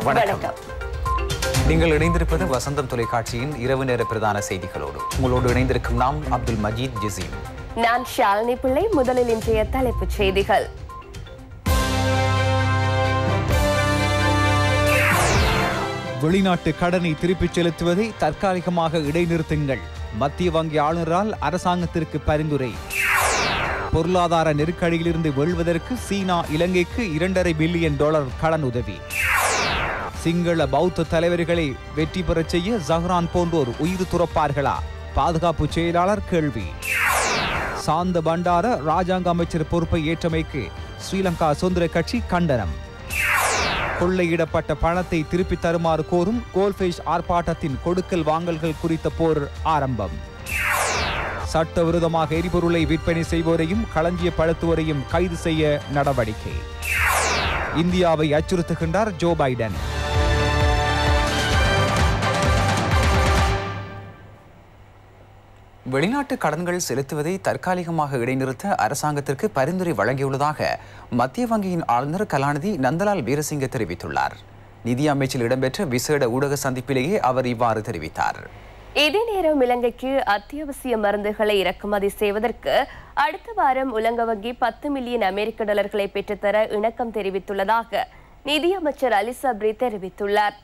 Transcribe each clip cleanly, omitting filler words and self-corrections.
வணக்கம். நீங்கள் இணைந்திருப்பது வசந்தம் தொலைக்காட்சியின் இரவு நேர பிரதான செய்திகளோடு. உங்களோடு இணைந்திருக்கும் நாம் அப்துல் மஜீத் ஜசீம். நான் ஷாலினி பிள்ளை. முதலில் இன்றைய தலைப்புச் செய்திகள். வெளிநாட்டு கடனை திருப்பிச் செலுத்துவதை தற்காலிகமாக இடைநிறுத்துங்கள். மத்திய வங்கி ஆளுநரால் அரசாங்கத்திற்கு பரிந்துரை. பொருளாதார நெருக்கடியிலிருந்து வெல்வதற்கு சீனா இலங்கைக்கு $2.5 பில்லியன் கடன் உதவி. சிங்கள பௌத்த தலைவர்களை வெற்றி பெறச் செய்ய ஜஹ்ரான் போன்றோர் உயிர் துறப்பார்களா? பாதுகாப்பு செயலாளர் கேள்வி. சாந்த பண்டார ராஜாங்க அமைச்சர் பொறுப்பை ஏற்றமைக்கு ஸ்ரீலங்கா சுதந்திர கட்சி கண்டனம். கொள்ளையிடப்பட்ட பணத்தை திருப்பித் தருமாறு கோரும் கோல்ஃபேஷ் ஆர்ப்பாட்டத்தின் கொடுக்கல் வாங்கல்கள் குறித்த போர் ஆரம்பம். சட்டவிரோதமாக எரிபொருளை விற்பனை செய்வோரையும் களஞ்சியப்படுத்துவோரையும் கைது செய்ய நடவடிக்கை. இந்தியாவை அச்சுறுத்துகின்றார் ஜோ பைடன். வெளிநாட்டு கடன்கள் செலுத்துவதை தற்காலிகமாக இடைநிறுத்த அரசாங்கத்திற்கு பரிந்துரை வழங்கியுள்ளதாக மத்திய வங்கியின் ஆளுநர் கலாநிதி நந்தலால் வீரசிங்க தெரிவித்துள்ளார். நிதி அமைச்சில் இடம்பெற்ற விசேட ஊடக சந்திப்பிலேயே அவர் இவ்வாறு தெரிவித்தார். இதே நேரம் இலங்கைக்கு அத்தியாவசிய மருந்துகளை இறக்குமதி செய்வதற்கு அடுத்த வாரம் உலக வங்கி $10 மில்லியன் பெற்றுத்தர இணக்கம் தெரிவித்துள்ளதாக நிதியமைச்சர் அலி சப்ரி தெரிவித்துள்ளார்.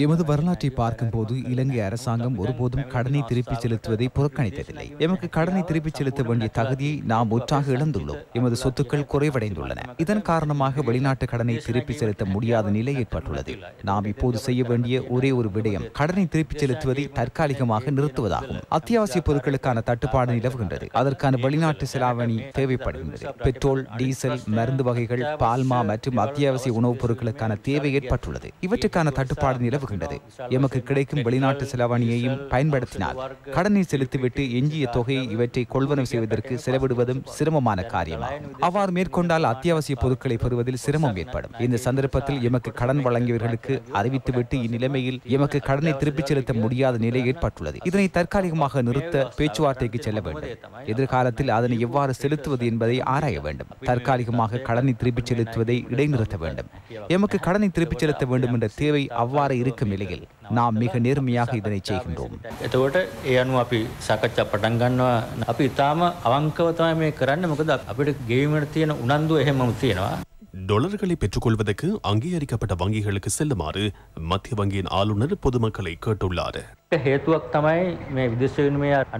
எமது வரலாற்றை பார்க்கும் போது இலங்கை அரசாங்கம் ஒருபோதும் கடனை திருப்பிச் செலுத்துவதை புறக்கணித்ததில்லை. எமக்கு கடனை திருப்பிச் செலுத்த வேண்டிய தகுதியை நாம் முற்றாக இழந்துள்ளோம். எமது சொத்துக்கள் குறைவடைந்துள்ளன. இதன் காரணமாக வெளிநாட்டு கடனை திருப்பிச் செலுத்த முடியாத நிலை ஏற்பட்டுள்ளது. நாம் இப்போது செய்ய வேண்டிய ஒரே ஒரு விடயம் கடனை திருப்பிச் செலுத்துவதை தற்காலிகமாக நிறுத்துவதாகும். அத்தியாவசிய பொருட்களுக்கான தட்டுப்பாடு நிலவுகின்றது. அதற்கான வெளிநாட்டு செலாவணி தேவைப்படுகின்றது. பெட்ரோல், டீசல், மருந்து வகைகள், பால்மா மற்றும் அத்தியாவசிய உணவுப் பொருட்களுக்கான தேவை ஏற்பட்டுள்ளது. இவற்றுக்கான தட்டுப்பாடு நிலவுகின்றது. எமக்கு கிடைக்கும் வெளிநாட்டு செலவணியையும் பயன்படுத்தினால் கடனை செலுத்திவிட்டு எஞ்சிய தொகையை இவற்றை கொள்வனவு செய்வதற்கு செலவிடுவதும் சிரமமான காரியமாகும். அவ்வாறு மேற்கொண்டால் அத்தியாவசிய பொருட்களை பெறுவதில் சிரமம் ஏற்படும். இந்த சந்தர்ப்பத்தில் எமக்கு கடன் வழங்கியவர்களுக்கு அறிவித்துவிட்டு இந்நிலைமையில் எமக்கு கடனை திருப்பிச் செலுத்த முடியாத நிலை ஏற்பட்டுள்ளது. இதனை தற்காலிகமாக நிறுத்த பேச்சுவார்த்தைக்கு செல்ல வேண்டும். எதிர்காலத்தில் அதனை எவ்வாறு செலுத்துவது என்பதை ஆராய வேண்டும். தற்காலிகமாக கடனை திருப்பிச் செலுத்துவதை இடைநிறுத்த வேண்டும். எமக்கு கடனை திருப்பிச் செலுத்த வேண்டும் என்ற தேவை அவ்வாறு இருக்கும் நிலையில் நாம் மிக நேர்மையாக இதனை செய்கின்றோம். டாலர்களை பெற்றுக்கொள்வதற்கு அங்கீகரிக்கப்பட்ட வங்கிகளுக்கு செல்லுமாறு மத்திய வங்கியின் ஆளுநர் பொதுமக்களை கேட்டுள்ளார்.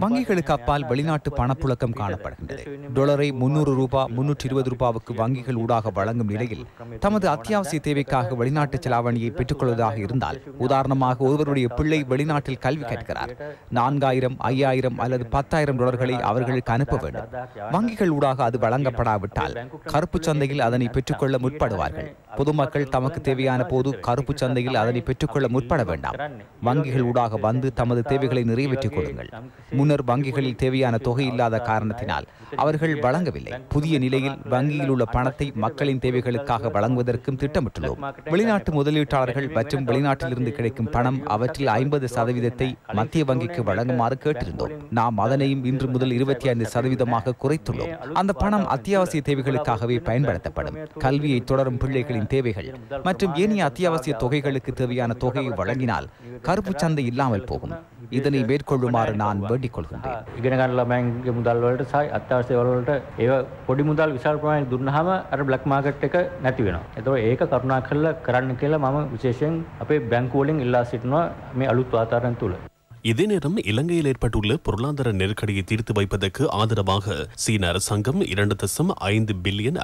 வங்கிகளுக்கு அப்பால் வெளிநாட்டு பணப்புழக்கம் காணப்படுகின்றது. டாலரை $300, $320 வங்கிகள் ஊடாக வழங்கும் நிலையில் தமது அத்தியாவசிய தேவைக்காக வெளிநாட்டு செலாவணியை பெற்றுக்கொள்வதாக இருந்தால், உதாரணமாக ஒருவருடைய பிள்ளை வெளிநாட்டில் கல்வி கற்கிறார். 4000, 5000 அல்லது $10,000 அவர்களுக்கு அனுப்ப வேண்டும். வங்கிகள் ஊடாக அது வழங்கப்படாவிட்டால் கருப்பு சந்தையில் அதனை பெற்றுக்கொள்ள முற்படுவார்கள். பொதுமக்கள் தமக்கு தேவையான போது கருப்பு சந்தையில் அதனை பெற்றுக்கொள்ள முற்பட வேண்டாம். வங்கிகள் ஊடாக வந்து தமது தேவைகளை நிறைவேற்றிக் கொள்ளுங்கள். முன்னர் வங்கிகளில் தேவையான தொகை இல்லாத காரணத்தினால் அவர்கள் வழங்கவில்லை. புதிய நிலையில் வங்கியில் உள்ள பணத்தை மக்களின் தேவைகளுக்காக வழங்குவதற்கும் திட்டமிட்டுள்ளோம். வெளிநாட்டு முதலீட்டாளர்கள் மற்றும் வெளிநாட்டிலிருந்து கிடைக்கும் பணம் அவற்றில் 50% மத்திய வங்கிக்கு வழங்குமாறு கேட்டிருந்தோம். நாம் அதனையும் இன்று முதல் 25% குறைத்துள்ளோம். அந்த பணம் அத்தியாவசிய தேவைகளுக்காகவே பயன்படுத்தப்படும். கல்வியை தொடரும் பிள்ளைகளின் தேவைகள் மற்றும் ஏனைய அத்தியாவசிய தொகைகளுக்கு தேவையான தொகையை வழங்கினால் கருப்பு சந்தை இல்லாமல் போகும். இதனை மேற்கொள்ளுமாறு நான் வேண்டிக் கொள்கின்றேன். පොඩි මුදල් විශාල ප්‍රමාණයක් දුන්නාම අර බ්ලැක් මාකට් එක නැති වෙනවා. ඒතකොට ඒක කරුණා කරලා කරන්න කියලා මම විශේෂයෙන් අපේ බැංකු වලින් ඉල්ලා සිටිනවා මේ අලුත් වාතාවරණ තුල. இதே நேரம் இலங்கையில் ஏற்பட்டுள்ள பொருளாதார நெருக்கடியை தீர்த்து வைப்பதற்கு ஆதரவாக சீன அரசாங்கம் $2.5 பில்லியன்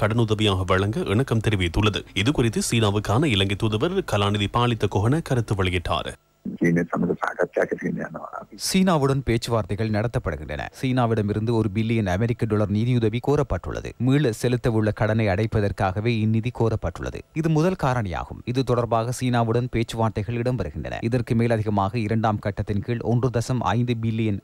கடனுதவியாக வழங்க இணக்கம் தெரிவித்துள்ளது. இதுகுறித்து சீனாவுக்கான இலங்கை தூதுவர் கலாநிதி பாலித்த கொஹன கருத்து வெளியிட்டார். சீனாவுடன் பேச்சுவார்த்தைகள் நடத்தப்படுகின்றன. சீனாவிடமிருந்து $1 பில்லியன் நிதியுதவி கோரப்பட்டுள்ளது. மீள செலுத்தவுள்ள கடனை அடைப்பதற்காகவே இந்நிதி கோரப்பட்டுள்ளது. இது முதல் காரணியாகும். இது தொடர்பாக சீனாவுடன் பேச்சுவார்த்தைகள் இடம்பெறுகின்றன. இதற்கு மேலதிகமாக 2ஆம் கட்டத்தின் கீழ் $1.5 பில்லியன்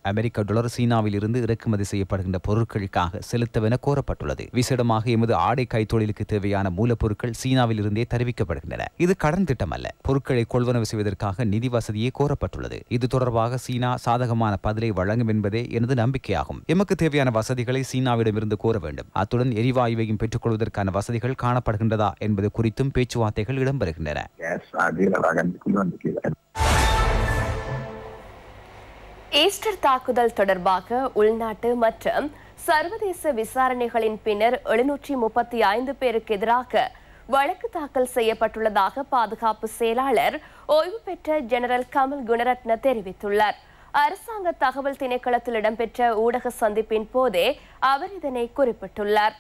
சீனாவில் இருந்து இறக்குமதி செய்யப்படுகின்ற பொருட்களுக்காக செலுத்தவென கோரப்பட்டுள்ளது. விசேடமாக எமது ஆடை கைத்தொழிலுக்கு தேவையான மூலப்பொருட்கள் சீனாவில் இருந்தே தெரிவிக்கப்படுகின்றன. இது கடன் திட்டம் அல்ல. பொருட்களை கொள்வனவு செய்வதற்காக நிதி வசதி வசதியே கோரப்பட்டுள்ளது. இது தொடர்பாக சீனா சாதகமான பதிலை வழங்கும் என்பதே எனது நம்பிக்கையாகும். எமக்கு தேவையான வசதிகளை சீனாவிடமிருந்து கோர வேண்டும். அத்துடன் எரிவாயுவையும் பெற்றுக்கொள்வதற்கான வசதிகள் காணப்படுகின்றதா என்பது குறித்தும் பேச்சுவார்த்தைகள் இடம்பெறுகின்றன. ஈஸ்டர் தாக்குதல் தொடர்பாக உள்நாட்டு மற்றும் சர்வதேச விசாரணைகளின் பின்னர் 735 பேருக்கு எதிராக வழக்கு தாக்கல் செய்யப்பட்டுள்ளதாக பாதுகாப்பு செயலாளர் ஓய்வு பெற்ற ஜெனரல் கமல் குணரட்ன தெரிவித்துள்ளார். அரசாங்க தகவல் திணைக்களத்தில் இடம்பெற்ற ஊடக சந்திப்பின் போதே அவர் இதனை குறிப்பிட்டுள்ளார்.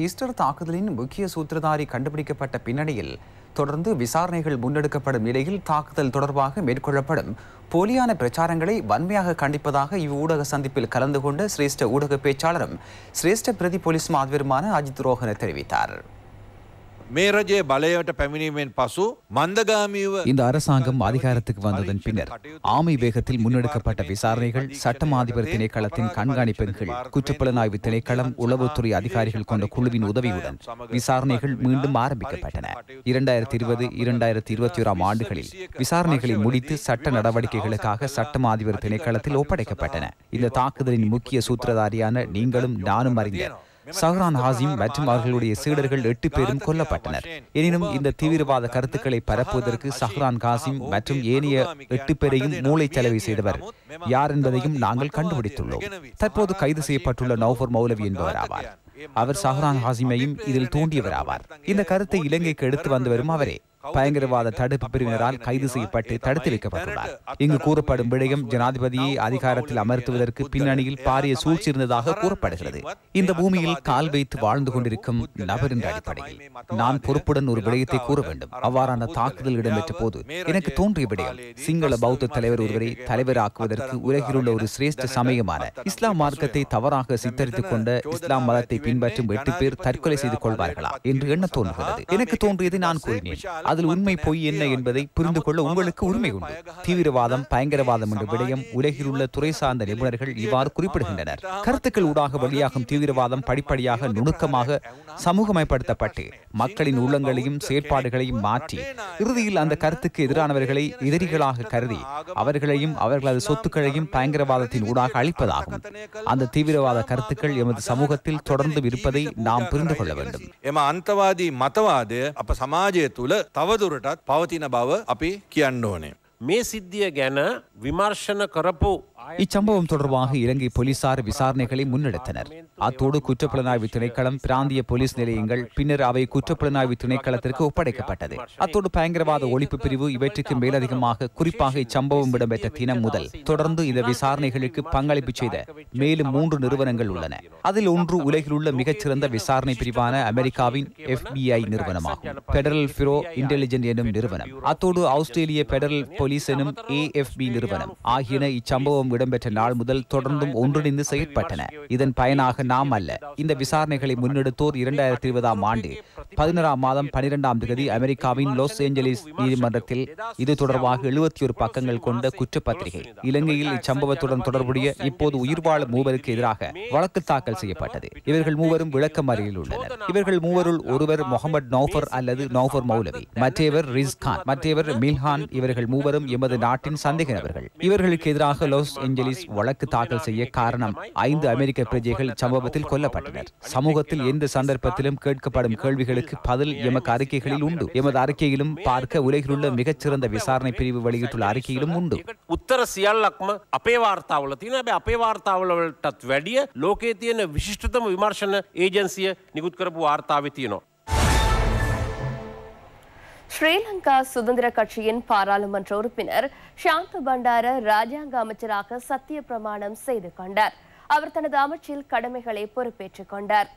ஈஸ்டர் தாக்குதலின் முக்கிய சூத்திரதாரி கண்டுபிடிக்கப்பட்ட பின்னணியில் தொடர்ந்து விசாரணைகள் முன்னெடுக்கப்படும் நிலையில் தாக்குதல் தொடர்பாக மேற்கொள்ளப்படும் போலியான பிரச்சாரங்களை வன்மையாக கண்டிப்பதாக இவ்வூடக சந்திப்பில் கலந்து கொண்ட சிரேஷ்ட ஊடக பேச்சாளரும் சிரேஷ்ட பிரதி போலீஸ் மாதிபருமான அஜித் ரோஹன தெரிவித்தார். இந்த அரசாங்கம் அதிகாரத்துக்கு வந்ததன் பின்னர் ஆமை வேகத்தில் முன்னெடுக்கப்பட்ட விசாரணைகள் சட்டம் அதிபர் திணைக்களத்தின் கண்காணிப்பின் கீழ் குற்றப்புலனாய்வு திணைக்களம் உளவுத்துறை அதிகாரிகள் கொண்ட குழுவின் உதவியுடன் விசாரணைகள் மீண்டும் ஆரம்பிக்கப்பட்டன. 2020-2021 ஆண்டுகளில் விசாரணைகளை முடித்து சட்ட நடவடிக்கைகளுக்காக சட்டம் அதிபர் திணைக்களத்தில் ஒப்படைக்கப்பட்டன. இந்த தாக்குதலின் முக்கிய சூத்திரதாரியான நீங்களும் நானும் அறிந்த சஹ்ரான் ஹாசிம் மற்றும் அவர்களுடைய சீடர்கள் 8 பேரும் கொல்லப்பட்டனர். எனினும் இந்த தீவிரவாத கருத்துக்களை பரப்புவதற்கு சஹ்ரான் ஹாசிம் மற்றும் ஏனைய 8 பேரையும் மூளைச்சலவை செய்தவர் யார் என்பதையும் நாங்கள் கண்டுபிடித்துள்ளோம். தற்போது கைது செய்யப்பட்டுள்ள நௌஃபர் மௌலவி என்பவர் ஆவார். அவர் சஹ்ரான் ஹாசிமையும் இதில் தூண்டியவர் ஆவார். இந்த கருத்தை இலங்கைக்கு எடுத்து வந்தவரும் அவரே. பயங்கரவாத தடுப்பு பிரிவினரால் கைது செய்யப்பட்டு தடுத்து வைக்கப்பட்டுள்ளார். இங்கு கூறப்படும் விடயம் ஜனாதிபதியை அதிகாரத்தில் அமர்த்துவதற்கு பின்னணியில் பாரிய சூழ்ச்சி இருந்ததாக கூறப்படுகிறது. இந்த பூமியில் கால் வைத்து வாழ்ந்து கொண்டிருக்கும் நபரின் அடிப்படையில் நான் பொறுப்புடன் ஒரு விடயத்தை கூற வேண்டும். அவ்வாறான தாக்குதல் இடம்பெற்ற போது எனக்கு தோன்றிய விடயம் சிங்கள பௌத்த தலைவர் ஒருவரை தலைவராக்குவதற்கு உலகில் உள்ள ஒரு சிரேஷ்ட சமயமான இஸ்லாம் மார்க்கத்தை தவறாக சித்தரித்துக் கொண்ட இஸ்லாம் மதத்தை பின்பற்றும் 8 பேர் தற்கொலை செய்து கொள்வார்களா என்று எண்ண தோன்றுகிறது. எனக்கு தோன்றியதை நான் கூறினேன். அதில் உண்மை பொய் என்ன என்பதை புரிந்து கொள்ள உங்களுக்கு உரிமை உண்டு. தீவிரவாதம் பயங்கரவாதம் என்ற விடயம் உலகில் உள்ள துறை சார்ந்த நிபுணர்கள் இவ்வாறு குறிப்பிடுகின்றனர். கருத்துக்கள் ஊடாக வெளியாகும் தீவிரவாதம் படிப்படியாக நுணுக்கமாக சமூகமயப்படுத்தப்பட்டு மக்களின் உள்ளங்களையும் செயற்பாடுகளையும் மாற்றி இறுதியில் அந்த கருத்துக்கு எதிரானவர்களை எதிரிகளாக கருதி அவர்களையும் அவர்களது சொத்துக்களையும் பயங்கரவாதத்தின் ஊடாக அளிப்பதாகும். அந்த தீவிரவாத கருத்துக்கள் எமது சமூகத்தில் தொடர்ந்து இருப்பதை நாம் புரிந்து கொள்ள வேண்டும். අන්තවාදී මතවාදය අප සමාජය තුළ තවදුරටත් පවතින බව අපි කියන්න ඕනේ. මේ සිද්ධිය ගැන විමර්ශන කරපු இச்சம்பவம் தொடர்பாக இலங்கை போலீசார் விசாரணைகளை முன்னெடுத்தனர். அத்தோடு குற்றப்புலனாய்வு திணைக்களம் பிராந்திய போலீஸ் நிலையங்கள் பின்னர் அவை குற்றப்புலனாய்வு திணைக்களத்திற்கு ஒப்படைக்கப்பட்டது. அத்தோடு பயங்கரவாத ஒழிப்பு பிரிவு இவற்றுக்கு மேலதிகமாக குறிப்பாக இச்சம்பவம் இடம்பெற்ற தினம் முதல் தொடர்ந்து இந்த விசாரணைகளுக்கு பங்களிப்பு செய்த மேலும் 3 நிறுவனங்கள் உள்ளன. அதில் ஒன்று உலகில் உள்ள மிகச்சிறந்த விசாரணை பிரிவான அமெரிக்காவின் FBI நிறுவனமாகும். பெடரல் பியூரோ இன்டெலிஜென்ஸ் எனும் நிறுவனம், அத்தோடு ஆஸ்திரேலிய பெடரல் போலீஸ் எனும் AFB நிறுவனம் ஆகியன இச்சம்பவம் இடம்பெற்ற நாள் முதல் தொடர்ந்தும் ஒன்றிணைந்து செயற்பட்டன. இதன் பயனாக நாம் அல்ல, இந்த விசாரணைகளை முன்னெடுத்தோர் 2020 ஆண்டு 11 மாதம் 12ஆம் தேதி அமெரிக்காவின் லாஸ் ஏஞ்சலிஸ் நீதிமன்றத்தில் இது தொடர்பாக 71 பக்கங்கள் கொண்ட குற்றப்பத்திரிகை இலங்கையில் இச்சம்பவத்துடன் தொடர்புடைய இப்போது உயிர் வாழும் மூவருக்கு எதிராக வழக்கு தாக்கல் செய்யப்பட்டது. இவர்கள் மூவரும் விளக்கமறியலில் உள்ளனர். இவர்கள் மூவருள் ஒருவர் முகமது நௌஃபர் அல்லது நௌஃபர் மௌலவி, மற்றவர் ரிஸ்கான், மற்றவர் மில்ஹான். இவர்கள் மூவரும் எமது நாட்டின் சந்தேக நபர்கள். இவர்களுக்கு எதிராக லாஸ் ஏஞ்சலிஸ் வழக்கு தாக்கல் செய்ய காரணம் 5 அமெரிக்க பிரஜைகள் சம்பவத்தில் கொல்லப்பட்டனர். சமூகத்தில் எந்த சந்தர்ப்பத்திலும் கேட்கப்படும் கேள்விகளுக்கு பதில் எமக்கு அறிக்கைகளில் உண்டு. எமது அறிக்கையிலும் பார்க்க உலகில் உள்ள மிகச்சிறந்த விசாரணை பிரிவு வெளியிட்டுள்ள அறிக்கையிலும் உண்டு. උත්තර සියල්ලක්ම අපේ වාර්තාවල තියෙනවා. හැබැයි අපේ වාර්තාවලටත් වැඩිය ලෝකයේ තියෙන විශිෂ්ටතම විමර්ශන ඒජන්සිය නිකුත් කරපු වාර්තාවේ තියෙනවා. ஸ்ரீலங்கா சுதந்திர கட்சியின் பாராளுமன்ற உறுப்பினர் ஷாந்த பண்டார ராஜாங்க அமைச்சராக சத்திய பிரமாணம் செய்து கொண்டார். அவர் தனது அமைச்சில் கடமைகளை பொறுப்பேற்றுக் கொண்டார்.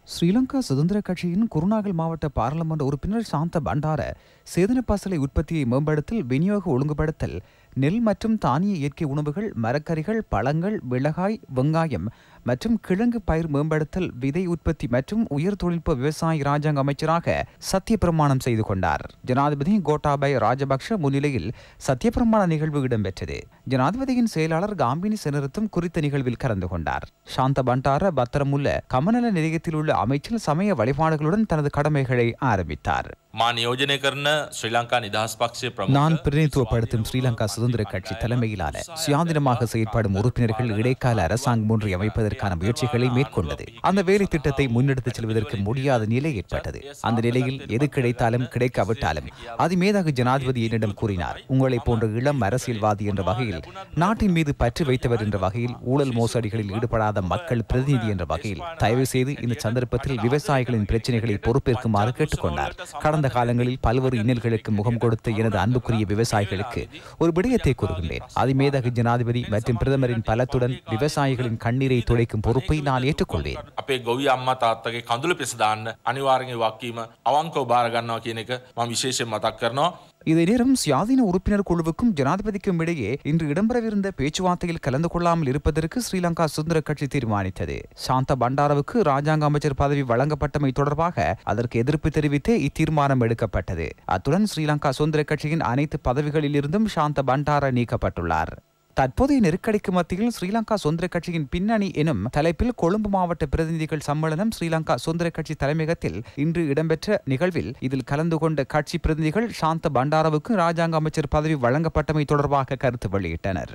ஸ்ரீலங்கா சுதந்திர கட்சியின் குருநாகல் மாவட்ட பாராளுமன்ற உறுப்பினர் சாந்த பண்டார சேதன பசலை உற்பத்தியை மேம்படுத்தல், விநியோக ஒழுங்குபடுத்தல், நெல் மற்றும் தானிய இயற்கை உணவுகள், மரக்கறிகள், பழங்கள், மிளகாய், வெங்காயம் மற்றும் கிழங்கு பயிர் மேம்படுத்தல், விதை உற்பத்தி மற்றும் உயர் தொழில்நுட்ப விவசாய ராஜாங்க அமைச்சராக சத்திய பிரமாணம் செய்து கொண்டார். ஜனாதிபதி கோட்டாபய ராஜபக்ஷ முன்னிலையில் சத்திய பிரமாண நிகழ்வு இடம்பெற்றது. ஜனாதிபதியின் செயலாளர் காம்பினி செனரத்தும் குறித்த நிகழ்வில் கலந்து கொண்டார். சாந்த பண்டார பத்திரமுள்ள கமநல நிலையத்தில் உள்ள அமைச்சில் சமய வழிபாடுகளுடன் தனது கடமைகளை ஆரம்பித்தார். මා නියෝජනය කරන ශ්‍රී ලංකා නිදහස් පක්ෂයේ நான் ප්‍රමුඛ பிரதிநிதித்துவப்படுத்தும் ஸ்ரீலங்கா சுதந்திர கட்சி தலைமையிலான சுயாதீனமாக செயற்படும் உறுப்பினர்கள் இடைக்கால அரசாங்கம் ஒன்றை அமைப்பதற்கான முயற்சிகளை மேற்கொண்டது. அந்த வேலை திட்டத்தை முன்னெடுத்துச் செல்வதற்கு முடியாத நிலை ஏற்பட்டது. அந்த நிலையில் எது கிடைத்தாலும் கிடைக்காவிட்டாலும் அதிமேதகு ஜனாதிபதி என்னிடம் கூறினார், உங்களை போன்ற இளம் அரசியல்வாதி என்ற வகையில், நாட்டின் மீது பற்று வைத்தவர் என்ற வகையில், ஊழல் மோசடிகளில் ஈடுபடாத மக்கள் பிரதிநிதி என்ற வகையில் தயவு செய்து இந்த சந்தர்ப்பத்தில் விவசாயிகளின் பிரச்சனைகளை பொறுப்பேற்குமாறு கேட்டுக்கொண்டார். கடந்த காலங்களில் பல்வேறு இன்னல்களுக்கு முகம் கொடுத்த எனது அன்புக்குரிய விவசாயிகளுக்கு ஒரு விடயத்தை கூறுகின்றேன். அதிமேதகு ஜனாதிபதி மற்றும் பிரதமரின் பலத்துடன் விவசாயிகளின் கண்ணீரை துடைக்கும் பொறுப்பை நான் ஏற்றுக்கொள்வேன். අපේ ගොවි අම්මා තාත්තගේ කඳුළු පිස දාන්න අනිවාර්යෙන් වක්කීම අවංකව බාර ගන්නවා කියන එක මම විශේෂයෙන් මතක් කරනවා. இதே நேரம் சுயாதீன உறுப்பினர் குழுவுக்கும் ஜனாதிபதிக்கும் இடையே இன்று இடம்பெறவிருந்த பேச்சுவார்த்தையில் கலந்து கொள்ளாமல் இருப்பதற்கு ஸ்ரீலங்கா சுதந்திர கட்சி தீர்மானித்தது. சாந்த பண்டாரவுக்கு ராஜாங்க அமைச்சர் பதவி வழங்கப்பட்டமை தொடர்பாக அதற்கு எதிர்ப்பு தெரிவித்து இத்தீர்மானம் எடுக்கப்பட்டது. அத்துடன் ஸ்ரீலங்கா சுதந்திர கட்சியின் அனைத்து பதவிகளிலிருந்தும் சாந்த பண்டார நீக்கப்பட்டுள்ளார். தற்போதைய நெருக்கடிக்கு மத்தியில் ஸ்ரீலங்கா சுதந்திர கட்சியின் பின்னணி எனும் தலைப்பில் கொழும்பு மாவட்ட பிரதிநிதிகள் சம்மேளனம் ஸ்ரீலங்கா சுதந்திர கட்சி தலைமையகத்தில் இன்று இடம்பெற்ற நிகழ்வில் இதில் கலந்து கொண்ட கட்சி பிரதிநிதிகள் சாந்த பண்டாரவுக்கு ராஜாங்க அமைச்சர் பதவி வழங்கப்பட்டமை தொடர்பாக கருத்து வெளியிட்டனர்.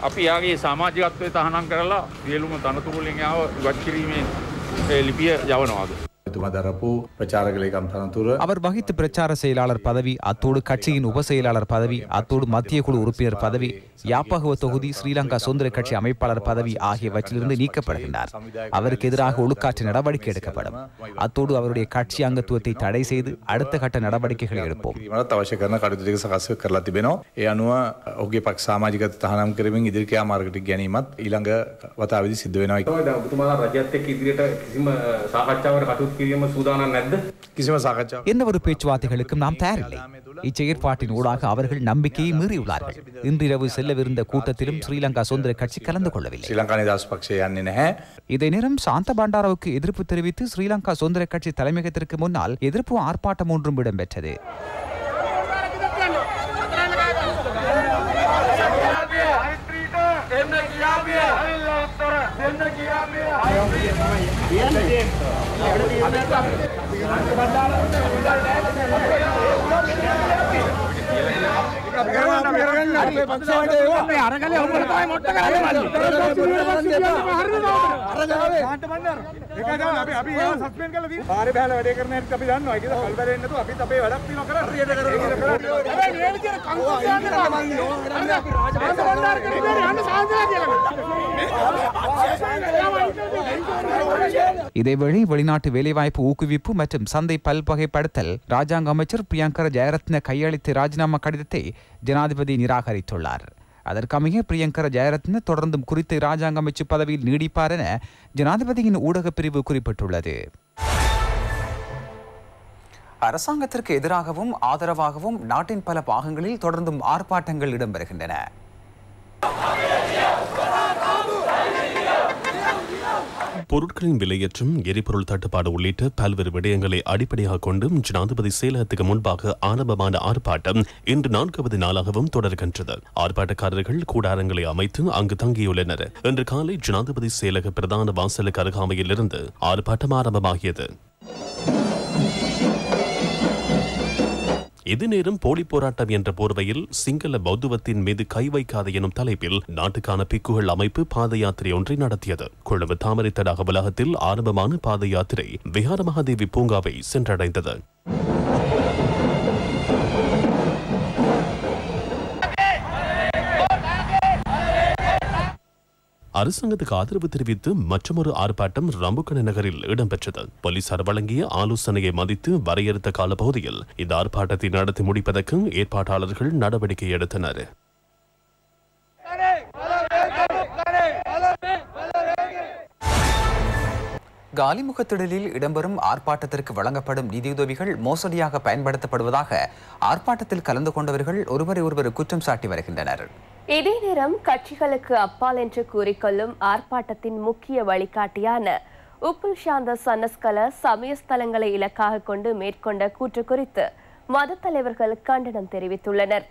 අපි යාගේ සමාජිකත්වය තහනම් කරලා සියලුම තනතුරු වලින් ආව ඉවත් කිරීමේ ලිපිය යවනවාද? அவர் வகித்த பிரச்சார செயலாளர் பதவி, அத்தோடு கட்சியின் உப செயலாளர் பதவி, அத்தோடு மத்திய குழு உறுப்பினர் பதவி, யாப்பகுவ தொகுதி ஸ்ரீலங்கா சுதந்திர கட்சி அமைப்பாளர் பதவி ஆகியவற்றிலிருந்து நீக்கப்படுகின்றார். அவருக்கு எதிராக ஒழுக்காற்று நடவடிக்கை எடுக்கப்படும். அத்தோடு அவருடைய கட்சி அங்கத்துவத்தை தடை செய்து அடுத்த கட்ட நடவடிக்கைகளை எடுப்போம். අවශ්‍ය කරන කටයුතු ටික සකස් කරලා තිබෙනවා. ඒ අනුව ඔහුගේ පක්ෂ සමාජිකත්වය තහනම් කරමින් ඉදිරි ක්‍රියාමාර්ගයට ගැනීමත් ඊළඟ වතාවේදී සිද්ධ වෙනවා. ඔබතුමාලා රජයත් එක්ක ඉදිරියට කිසිම සාකච්ඡාවකට කටයුතු කිරීම සූදානම් නැද්ද? කිසිම සාකච්ඡාවක් எந்த ஒரு பேச்சுவார்த்தைகளுக்கும் நாம் தயாரில்லை. இச்செயற்பாட்டின் ஊடாக அவர்கள் நம்பிக்கையை மீறியுள்ளார்கள். இன்றிரவு செல்லவிருந்த கூட்டத்திலும் ஸ்ரீலங்கா சுதந்திர கட்சி கலந்து கொள்ளவில்லை. ශ්‍රී ලංකා නිදහස් පක්ෂය යන්නේ නැහැ. இதே நேரம் சாந்த பண்டாராவுக்கு எதிர்ப்பு தெரிவித்து ஸ்ரீலங்கா சுதந்திர கட்சி தலைமையகத்திற்கு முன்னால் எதிர்ப்பு ஆர்ப்பாட்டம் ஒன்றும் இடம்பெற்றது. இதேவேளை வெளிநாட்டு வேலைவாய்ப்பு ஊக்குவிப்பு மற்றும் சந்தை பல்வகைப்படுத்தல் ராஜாங்க அமைச்சர் பிரியங்கர ஜெயரத்ன கையளித்த ராஜினாமா கடிதத்தை ஜனாதிபதி நிராகரித்துள்ளார். அதற்கமைய பிரியங்கர ஜெயரத்ன தொடர்ந்தும் குறித்த ராஜாங்க அமைச்சு பதவியில் நீடிப்பார் என ஜனாதிபதியின் ஊடகப் பிரிவு குறிப்பிட்டுள்ளது. அரசாங்கத்திற்கு எதிராகவும் ஆதரவாகவும் நாட்டின் பல பாகங்களில் தொடர்ந்தும் ஆர்ப்பாட்டங்கள் இடம்பெறுகின்றன. பொருட்களின் விலையேற்றம், எரிபொருள் தட்டுப்பாடு உள்ளிட்ட பல்வேறு விடயங்களை அடிப்படையாக கொண்டு ஜனாதிபதி செயலகத்துக்கு முன்பாக ஆரம்பமான ஆர்ப்பாட்டம் இன்று 4வது நாளாகவும் தொடர்கின்றது. ஆர்ப்பாட்டக்காரர்கள் கூடாரங்களை அமைத்து அங்கு தங்கியுள்ளனர். இன்று காலை ஜனாதிபதி செயலக பிரதான வாசலுக்கு அருகாமையில் இருந்து ஆர்ப்பாட்டம் ஆரம்பமாகியது. இது நேரம் போலி போராட்டம் என்ற போர்வையில் சிங்கள பௌத்தவத்தின் மீது கை வைக்காத எனும் தலைப்பில் நாட்டுக்கான பிக்குகள் அமைப்பு பாத யாத்திரை ஒன்றை நடத்தியது. கொழும்பு தாமரை தடாக வளாகத்தில் ஆரம்பமான பாத யாத்திரை விஹார மகாதேவி பூங்காவை சென்றடைந்தது. அரசாங்கத்துக்கு ஆதரவு தெரிவித்து மற்றொரு ஆர்ப்பாட்டம் ரம்புக்கண நகரில் இடம்பெற்றது. போலீசார் வழங்கிய ஆலோசனையை மதித்து வரையறுத்த காலப்பகுதியில் இந்த ஆர்ப்பாட்டத்தை நடத்தி முடிப்பதற்கு ஏற்பாட்டாளர்கள் நடவடிக்கை எடுத்தனர். காலிமுகத்திடலில் இடம்பெறும் ஆர்ப்பாட்டத்திற்கு வழங்கப்படும் நிதியுதவிகள் மோசடியாக பயன்படுத்தப்படுவதாக ஆர்ப்பாட்டத்தில் கலந்து கொண்டவர்கள் ஒருவரை ஒருவர் குற்றம் சாட்டி வருகின்றனர். இதே நேரம் கட்சிகளுக்கு அப்பால் என்று கூறிக்கொள்ளும் ஆர்ப்பாட்டத்தின் முக்கிய வழிகாட்டியான உப்புல் சாந்த சன்னஸ்கல சமயஸ்தலங்களை இலக்காக கொண்டு மேற்கொண்ட கூற்று குறித்து மத தலைவர்கள் கண்டனம் தெரிவித்துள்ளனர்.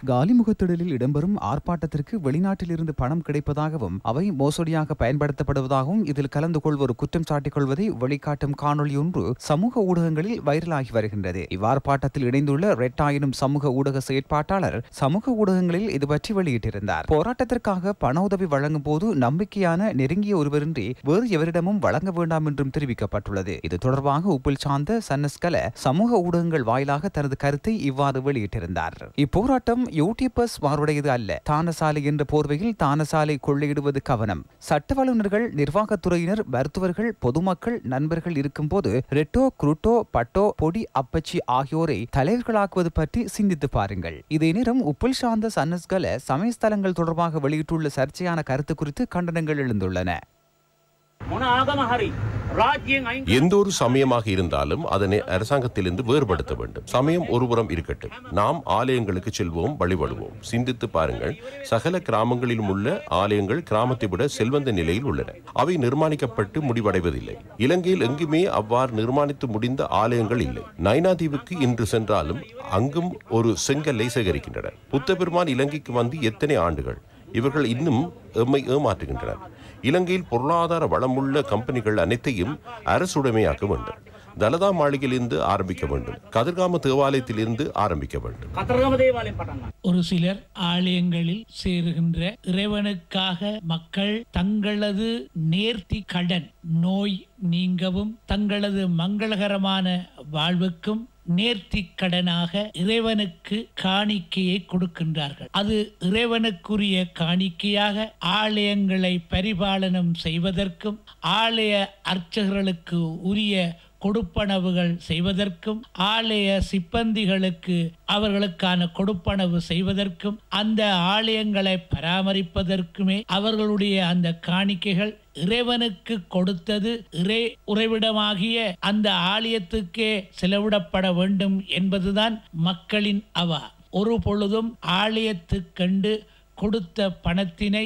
காலிமுகத்திடலில் இடம்பெறும் ஆர்ப்பாட்டத்திற்கு வெளிநாட்டிலிருந்து பணம் கிடைப்பதாகவும் அவை மோசடியாக பயன்படுத்தப்படுவதாகவும் இதில் கலந்து கொள்வோர் குற்றம் சாட்டிக் கொள்வதை வெளிக்காட்டும் காணொலி ஒன்று சமூக ஊடகங்களில் வைரலாகி வருகின்றது. இவ்வார்ப்பாட்டத்தில் இணைந்துள்ள ரெட்டா எனும் சமூக ஊடக செயற்பாட்டாளர் சமூக ஊடகங்களில் இது பற்றி வெளியிட்டிருந்தார். போராட்டத்திற்காக பண உதவி வழங்கும் போது நம்பிக்கையான நெருங்கிய ஒருவரின்றி வேறு எவரிடமும் வழங்க வேண்டாம் என்றும் தெரிவிக்கப்பட்டுள்ளது. இது தொடர்பாக உப்பில் சார்ந்த சன்னஸ்கல சமூக ஊடகங்கள் வாயிலாக தனது கருத்தை இவ்வாறு வெளியிட்டிருந்தார். இப்போராட்டம் யூடியூபர்ஸ் மாறுடையது அல்ல. தானசாலை என்ற போர்வையில் தானசாலை கொள்ளையிடுவது கவனம். சட்ட வல்லுநர்கள், நிர்வாகத்துறையினர், மருத்துவர்கள், பொதுமக்கள், நண்பர்கள் இருக்கும்போது ரெட்டோ, குருட்டோ, பட்டோ, பொடி அப்பச்சி ஆகியோரை தலைவர்களாக்குவது பற்றி சிந்தித்து பாருங்கள். இதே நேரம் உப்பில் சார்ந்த சன்னஸ்கல சமயஸ்தலங்கள் தொடர்பாக வெளியிட்டுள்ள சர்ச்சையான கருத்து குறித்து கண்டனங்கள் எழுந்துள்ளன. எந்த ஒரு சமயமாக இருந்தாலும் அதனை அரசாங்கத்திலிருந்து வேறுபடுத்த வேண்டும். சமயம் ஒருபுறம் இருக்கட்டும், நாம் ஆலயங்களுக்கு செல்வோம், வழிபடுவோம். சிந்தித்து பாருங்கள், சகல கிராமங்களிலும் உள்ள ஆலயங்கள் கிராமத்தை விட செல்வந்த நிலையில் உள்ளன. அவை நிர்மாணிக்கப்பட்டு முடிவடைவதில்லை. இலங்கையில் எங்குமே அவ்வாறு நிர்மாணித்து முடிந்த ஆலயங்கள் இல்லை. நைனாதீவுக்கு இன்று சென்றாலும் அங்கும் ஒரு செங்கல்லை சேகரிக்கின்றனர். புத்த பெருமான் இலங்கைக்கு வந்து எத்தனை ஆண்டுகள்? இவர்கள் இன்னும் எம்மை ஏமாற்றுகின்றனர். இலங்கையில் பொருளாதார வளமுள்ள கம்பெனிகள் அனைத்தையும் அரசுடைமையாக்க வேண்டும். தலதா மாளிகையிலிருந்து ஆரம்பிக்க வேண்டும். கதிர்காம தேவாலயத்திலிருந்து ஆரம்பிக்க வேண்டும். ஒரு சிலர் ஆலயங்களில் சேருகின்ற இறைவனுக்காக மக்கள் தங்களது நேர்த்தி கடன் நோய் நீங்கவும் தங்களது மங்களகரமான வாழ்வுக்கும் நேர்த்தி கடனாக இறைவனுக்கு காணிக்கையை கொடுக்கின்றார்கள். அது இறைவனுக்குரிய காணிக்கையாக ஆலயங்களை பரிபாலனம் செய்வதற்கும் ஆலய அர்ச்சகர்களுக்கு உரிய கொடுப்பனவுகள் செய்வதற்கும் ஆலய சிப்பந்திகளுக்கு அவர்களுக்கான கொடுப்பனவு செய்வதற்கும் அந்த ஆலயங்களை பராமரிப்பதற்குமே அவர்களுடைய அந்த காணிக்கைகள் இறைவனுக்கு கொடுத்தது இறை உறைவிடமாகிய அந்த ஆலயத்துக்கே செலவிடப்பட வேண்டும் என்பதுதான் மக்களின் அவா. ஒரு பொழுதும் ஆலயத்துக்கண்டு கொடுத்த பணத்தினை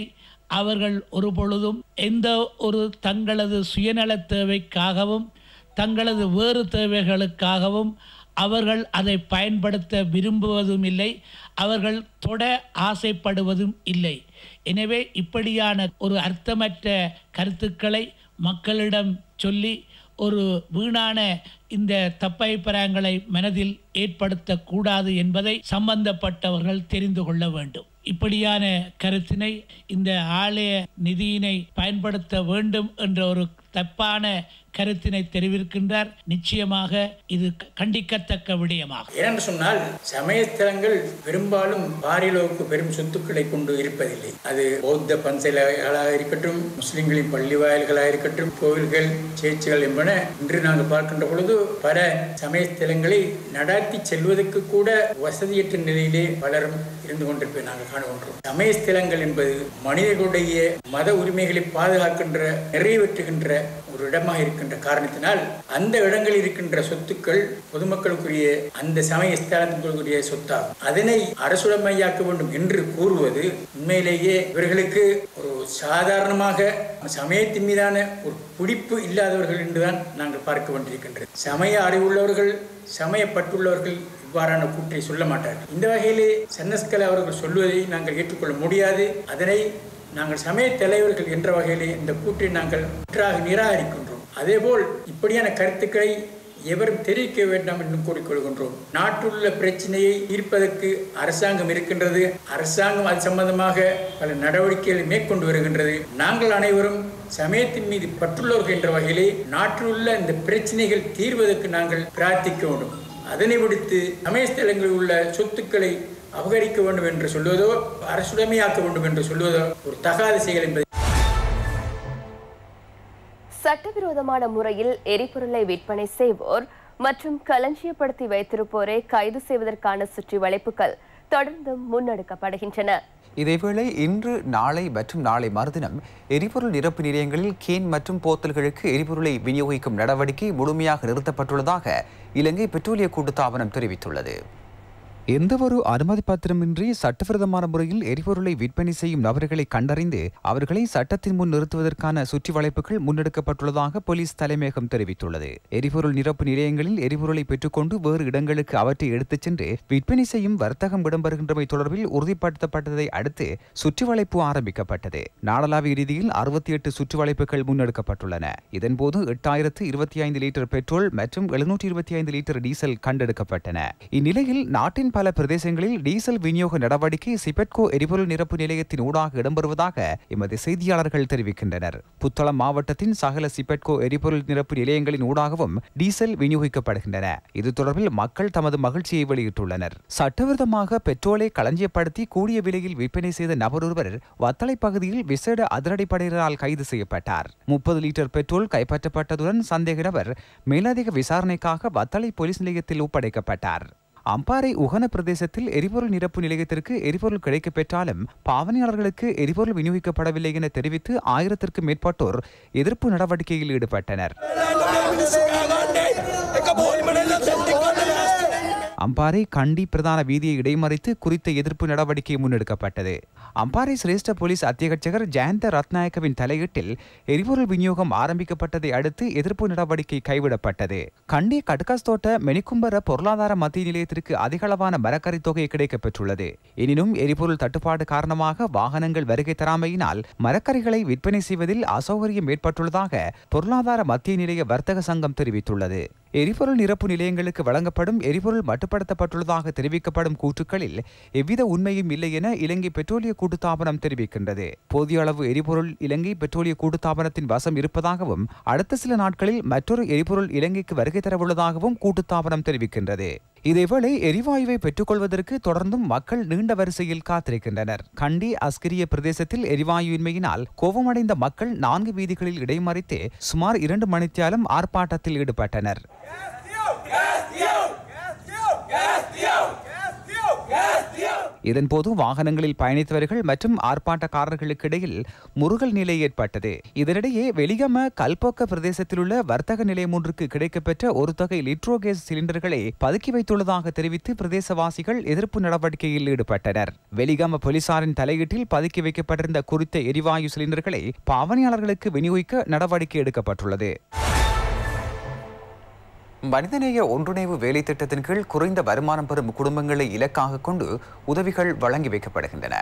அவர்கள் ஒரு பொழுதும் எந்த ஒரு தங்களது சுயநல தேவைக்காகவும் தங்களது வேறு தேவைகளுக்காகவும் அவர்கள் அதை பயன்படுத்த விரும்புவதும் இல்லை, அவர்கள் தொட ஆசைப்படுவதும் இல்லை. எனவே இப்படியான ஒரு அர்த்தமற்ற கருத்துக்களை மக்களிடம் சொல்லி ஒரு வீணான இந்த தப்பைப்பரங்களை மனதில் ஏற்படுத்தக்கூடாது என்பதை சம்பந்தப்பட்டவர்கள் தெரிந்து கொள்ள வேண்டும். இப்படியான கருத்தினை இந்த ஆலய நிதியினை பயன்படுத்த வேண்டும் என்ற ஒரு தப்பான கருத்தினை தெரிவிக்கின்றார். நிச்சயமாக இது கண்டிக்கத்தக்க விடயமாகும். ஏனென்று சொன்னால் சமயஸ்தலங்கள் பெரும்பாலும் பாரிலோவுக்கு பெரும் சொத்துக்களை கொண்டு இருப்பதில்லை. அது பௌத்த பன்சலைகளாக இருக்கட்டும், முஸ்லிம்களின் பள்ளி வாயில்களாக இருக்கட்டும், கோவில்கள், சேர்ச்சுகள் என்பன இன்று நாங்கள் பார்க்கின்ற பொழுது பல சமயஸ்தலங்களை நடாத்தி செல்வதற்கு கூட வசதியற்ற நிலையிலே பலரும் இருந்து கொண்டிருப்பதை நாங்கள் காணுகின்றோம். சமயஸ்தலங்கள் என்பது மனிதர்களுடைய மத உரிமைகளை பாதுகாக்கின்ற, நிறைவேற்றுகின்ற ஒரு இடமாக இருக்கின்ற காரணத்தினால் அந்த இடங்களில் இருக்கின்ற சொத்துக்கள் பொதுமக்களுக்குரிய அந்த சமய ஸ்தலங்களுக்குரிய சொத்தாகும். அதனை அரசுடைமையாக்க வேண்டும் என்று கூறுவது உண்மையிலேயே இவர்களுக்கு ஒரு சாதாரணமாக சமயத்தின் மீதான ஒரு பிடிப்பு இல்லாதவர்கள் என்றுதான் நாங்கள் பார்க்க வேண்டியிருக்கின்றது. சமய அறிவுள்ளவர்கள், சமயப்பட்டுள்ளவர்கள் இவ்வாறான கூற்றை சொல்ல மாட்டார்கள். இந்த வகையிலே சன்னஸ்கல அவர்கள் சொல்வதை நாங்கள் ஏற்றுக்கொள்ள முடியாது. அதனை நாங்கள் சமய தலைவர்கள் என்ற வகையிலே இந்த கூற்றை நாங்கள் முற்றாக நிராகரிக்கின்றோம். அதேபோல் இப்படியான கருத்துக்களை எவரும் தெரிவிக்க வேண்டாம் என்று கூறிக்கொள்கின்றோம். நாட்டுள்ள பிரச்சனையை தீர்ப்பதற்கு அரசாங்கம் இருக்கின்றது. அரசாங்கம் அது சம்பந்தமாக பல நடவடிக்கைகளை மேற்கொண்டு வருகின்றது. நாங்கள் அனைவரும் சமயத்தின் மீது பற்றுள்ளவர்கள் என்ற வகையிலே நாட்டிலுள்ள இந்த பிரச்சனைகள் தீர்வதற்கு நாங்கள் பிரார்த்திக்க வேண்டும். அதனை விடுத்து சமயஸ்தலங்களில் உள்ள சொத்துக்களை அபகரிக்க வேண்டும் என்று சொல்வதோ அரசுடைமையாக்க வேண்டும் என்று சொல்வதோ ஒரு தகாத செயல் என்பது. சட்டவிரோதமான முறையில் எரிபொருளை விற்பனை செய்வோர் மற்றும் களஞ்சியப்படுத்தி வைத்திருப்போரை கைது செய்வதற்கான சுற்றி வளைப்புகள் தொடர்ந்து முன்னெடுக்கப்படுகின்றன. இதேவேளை இன்று, நாளை மற்றும் நாளை மறுதினம் எரிபொருள் நிரப்பு நிலையங்களில் கேன் மற்றும் போத்தல்களுக்கு எரிபொருளை விநியோகிக்கும் நடவடிக்கை முழுமையாக நிறுத்தப்பட்டுள்ளதாக இலங்கை பெட்ரோலிய கூட்டுத்தாபனம் தெரிவித்துள்ளது. எந்தவொரு அனுமதி பத்திரமின்றி சட்டவிரோதமான முறையில் எரிபொருளை விற்பனை செய்யும் நபர்களை கண்டறிந்து அவர்களை சட்டத்தின் முன் நிறுத்துவதற்கான சுற்றி வளைப்புகள் முன்னெடுக்கப்பட்டுள்ளதாக போலீஸ் தலைமையகம் தெரிவித்துள்ளது. எரிபொருள் நிரப்பு நிலையங்களில் எரிபொருளை பெற்றுக்கொண்டு வேறு இடங்களுக்கு அவற்றை எடுத்துச் சென்று விற்பனை செய்யும் வர்த்தகம் இடம்பெறுகின்றமை தொடர்பில் உறுதிப்படுத்தப்பட்டதை அடுத்து சுற்றி வளைப்பு ஆரம்பிக்கப்பட்டது. நாடளாவிய ரீதியில் 68 சுற்றி வளைப்புகள் முன்னெடுக்கப்பட்டுள்ளன. இதன்போது 8025 லிட்டர் பெட்ரோல் மற்றும் 725 லிட்டர் டீசல் கண்டெடுக்கப்பட்டன. இந்நிலையில் நாட்டின் பல பிரதேசங்களில் டீசல் விநியோக நடவடிக்கை சிபெட்கோ எரிபொருள் நிரப்பு நிலையத்தின் ஊடாக இடம்பெறுவதாக எமது செய்தியாளர்கள் தெரிவிக்கின்றனர். புத்தளம் மாவட்டத்தின் சகல சிபெட்கோ எரிபொருள் நிரப்பு நிலையங்களின் ஊடாகவும் டீசல் விநியோகிக்கப்படுகின்றன. இது தொடர்பில் மக்கள் தமது மகிழ்ச்சியை வெளியிட்டுள்ளனர். சட்டவிரோதமாக பெட்ரோலை களஞ்சியப்படுத்தி கூடிய விலையில் விற்பனை செய்த நபர் ஒருவர் வத்தளை பகுதியில் விசேட அதிரடிப்படையினரால் கைது செய்யப்பட்டார். 30 லிட்டர் பெட்ரோல் கைப்பற்றப்பட்டதுடன் சந்தேக நபர் மேலதிக விசாரணைக்காக வத்தளை போலீஸ் நிலையத்தில் ஒப்படைக்கப்பட்டார். அம்பாறை உகன பிரதேசத்தில் எரிபொருள் நிரப்பு நிலையத்திற்கு எரிபொருள் கிடைக்கப் பெற்றாலும் பாவனையாளர்களுக்கு எரிபொருள் விநியோகிக்கப்படவில்லை என தெரிவித்து 1000க்கும் மேற்பட்டோர் எதிர்ப்பு நடவடிக்கையில் ஈடுபட்டனர். அம்பாறை கண்டி பிரதான வீதியை இடைமறித்து குறித்த எதிர்ப்பு நடவடிக்கை முன்னெடுக்கப்பட்டது. அம்பாறை சிரேஷ்ட போலீஸ் அத்தியட்சகர் ஜெயந்த ரத்நாயக்கவின் தலையீட்டில் எரிபொருள் விநியோகம் ஆரம்பிக்கப்பட்டதை அடுத்து எதிர்ப்பு நடவடிக்கை கைவிடப்பட்டது. கண்டி கடுகாஸ்தோட்ட மெனிக்கும்பர பொருளாதார மத்திய நிலையத்திற்கு அதிகளவான மரக்கறி தொகை கிடைக்கப் பெற்றுள்ளது. எனினும் எரிபொருள் தட்டுப்பாடு காரணமாக வாகனங்கள் வருகை தராமையினால் மரக்கறிகளை விற்பனை செய்வதில் அசௌகரியம் ஏற்பட்டுள்ளதாக பொருளாதார மத்திய நிலைய வர்த்தக சங்கம் தெரிவித்துள்ளது. எரிபொருள் நிரப்பு நிலையங்களுக்கு வழங்கப்படும் எரிபொருள் மட்டுப்படுத்தப்பட்டுள்ளதாக தெரிவிக்கப்படும் கூற்றுக்களில் எவ்வித உண்மையும் இல்லை என இலங்கை பெட்ரோலிய கூட்டுத்தாபனம் தெரிவிக்கின்றது. போதிய அளவு எரிபொருள் இலங்கை பெட்ரோலிய கூட்டுத்தாபனத்தின் வசம் இருப்பதாகவும் அடுத்த சில நாட்களில் மற்றொரு எரிபொருள் இலங்கைக்கு வருகை தரவுள்ளதாகவும் கூட்டுத்தாபனம் தெரிவிக்கின்றது. இதேவேளை எரிவாயுவை பெற்றுக்கொள்வதற்கு தொடர்ந்தும் மக்கள் நீண்ட வரிசையில் காத்திருக்கின்றனர். கண்டி அஸ்கிரிய பிரதேசத்தில் எரிவாயுவின்மையினால் கோபமடைந்த மக்கள் 4 வீதிகளில் இடைமறித்து சுமார் 2 மணித்தியாலம் ஆர்ப்பாட்டத்தில் ஈடுபட்டனர். இதன்போது வாகனங்களில் பயணித்தவர்கள் மற்றும் ஆர்ப்பாட்டக்காரர்களுக்கு இடையில் முறுகல் நிலை ஏற்பட்டது. இதனிடையே வெலிகம கல்போக்க பிரதேசத்தில் உள்ள வர்த்தக நிலையம் ஒன்றுக்கு கிடைக்கப்பெற்ற ஒரு தொகை லிட்ரோ கேஸ் சிலிண்டர்களை பதுக்கி வைத்துள்ளதாக தெரிவித்து பிரதேசவாசிகள் எதிர்ப்பு நடவடிக்கையில் ஈடுபட்டனர். வெலிகம போலீசாரின் தலையீட்டில் பதுக்கி வைக்கப்பட்டிருந்த குறித்த எரிவாயு சிலிண்டர்களை பாவனையாளர்களுக்கு விநியோகிக்க நடவடிக்கை எடுக்கப்பட்டுள்ளது. மனிதநேய ஒன்றிணைவு வேலை திட்டத்தின் கீழ் குறைந்த வருமானம் பெறும் குடும்பங்களை இலக்காக கொண்டு உதவிகள் வழங்கி வைக்கப்படுகின்றன.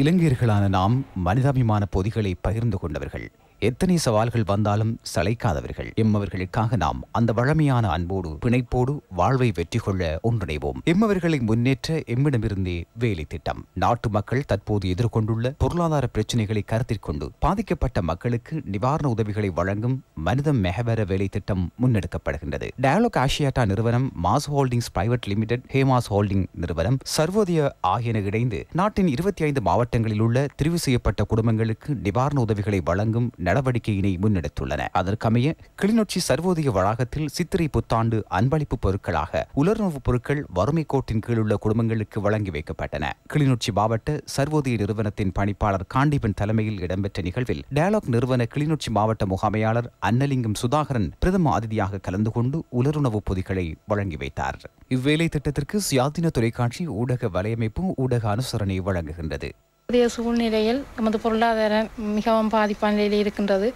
இலங்கையர்களான நாம் மனிதாபிமான பொதிகளை பகிர்ந்து கொண்டவர்கள். எத்தனை சவால்கள் வந்தாலும் சளைக்காதவர்கள். எம்மவர்களுக்காக நாம் அந்த வழமையான அன்போடு பிணைப்போடு வாழ்வை வெற்றி கொள்ள ஒன்றிணைவோம். எம்மவர்களை முன்னேற்ற எம்மிடமிருந்தே வேலை திட்டம். நாட்டு மக்கள் தற்போது எதிர்கொண்டுள்ள பொருளாதார பிரச்சினைகளை கருத்தில் கொண்டு பாதிக்கப்பட்ட மக்களுக்கு நிவாரண உதவிகளை வழங்கும் மனித மெஹவர வேலை திட்டம் முன்னெடுக்கப்படுகின்றது. டயலாக் ஆசியாட்டா நிறுவனம், mass holdings private limited, Hema's holding நிறுவனம், சர்வோதய ஆகியன இணைந்து நாட்டின் 25 மாவட்டங்களில் உள்ள தெரிவு செய்யப்பட்ட குடும்பங்களுக்கு நிவாரண உதவிகளை வழங்கும் நடவடிக்கையினை முன்னெடுத்துள்ளன. அதற்கமைய கிளிநொச்சி சர்வோதய வளாகத்தில் சித்திரை புத்தாண்டு அன்பளிப்பு பொருட்களாக உலர்நோவுப் பொருட்கள் வறுமை கோட்டின் கீழ் உள்ள குடும்பங்களுக்கு வழங்கி வைக்கப்பட்டன. கிளிநொச்சி மாவட்ட சர்வோதய நிறுவனத்தின் பணிப்பாளர் காண்டிபன் தலைமையில் இடம்பெற்ற நிகழ்வில் டயலாக் நிறுவன கிளிநொச்சி மாவட்ட முகாமையாளர் அன்னலிங்கம் சுதாகரன் பிரதம அதிதியாக கலந்து கொண்டு உலருணவுப் பொதிகளை வழங்கி வைத்தார். இவ்வேலை திட்டத்திற்கு சுயாதீன தொலைக்காட்சி ஊடக வலையமைப்பு ஊடக அனுசரணை வழங்குகின்றது. புதிய சூழ்நிலையில் நமது பொருளாதாரம் மிகவும் பாதிப்பான நிலையில் இருக்கின்றது.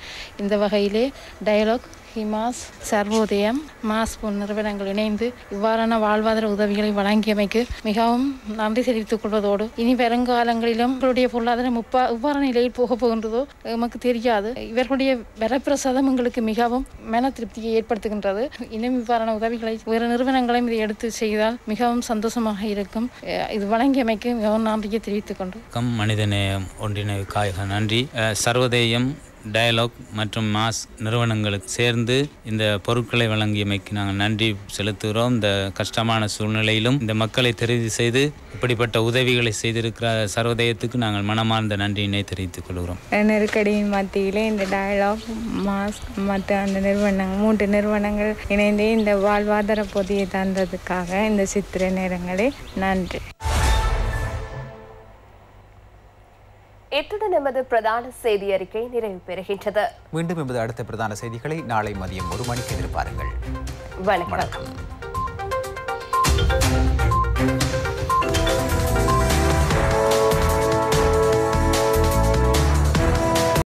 இந்த வகையிலே டயலாக், ஹிமாஸ், சர்வோதயம், மாஸ் போன்ற நிறுவனங்கள் இணைந்து இவ்வாறான வாழ்வாதார உதவிகளை வழங்கியமைக்கு மிகவும் நன்றி தெரிவித்துக் கொள்வதோடு இனி வருங்காலங்களிலும் இவர்களுடைய பொருளாதாரம் இவ்வாறான நிலையில் போகப் போகின்றதோ நமக்கு தெரியாது. இவர்களுடைய வரப்பிரசாதம் எங்களுக்கு மிகவும் மன திருப்தியை ஏற்படுத்துகின்றது. இன்னும் இவ்வாறான உதவிகளை வேறு நிறுவனங்களையும் இதை எடுத்து செய்தால் மிகவும் சந்தோஷமாக இருக்கும். இது வழங்கியமைக்கு மிகவும் நன்றியை தெரிவித்துக் கொண்டு மனிதநேயம் ஒன்றிணைவுக்காக நன்றி. சர்வோதயம், டயலாக் மற்றும் மாஸ் நிறுவனங்களுக்கு சேர்ந்து இந்த பொருட்களை வழங்கியமைக்கு நாங்கள் நன்றி செலுத்துகிறோம். இந்த கஷ்டமான சூழ்நிலையிலும் இந்த மக்களை தெரிவு செய்து இப்படிப்பட்ட உதவிகளை செய்திருக்கிற சர்வோதயத்துக்கு நாங்கள் மனமார்ந்த நன்றியினை தெரிவித்துக் கொள்கிறோம். நெருக்கடியின் மத்தியிலே இந்த டயலாக், மாஸ் மற்ற அந்த நிறுவனங்கள் 3 நிறுவனங்கள் இணைந்து இந்த வாழ்வாதார பொதியை தந்ததுக்காக இந்த சித்திரை நேரங்களே நன்றி. இத்துடன் எமது பிரதான செய்தி அறிக்கை நிறைவு பெறுகின்றது. மீண்டும் எமது அடுத்த பிரதான செய்திகளை நாளை மதியம் 1 மணிக்கு எதிர்பாருங்கள். வணக்கம்.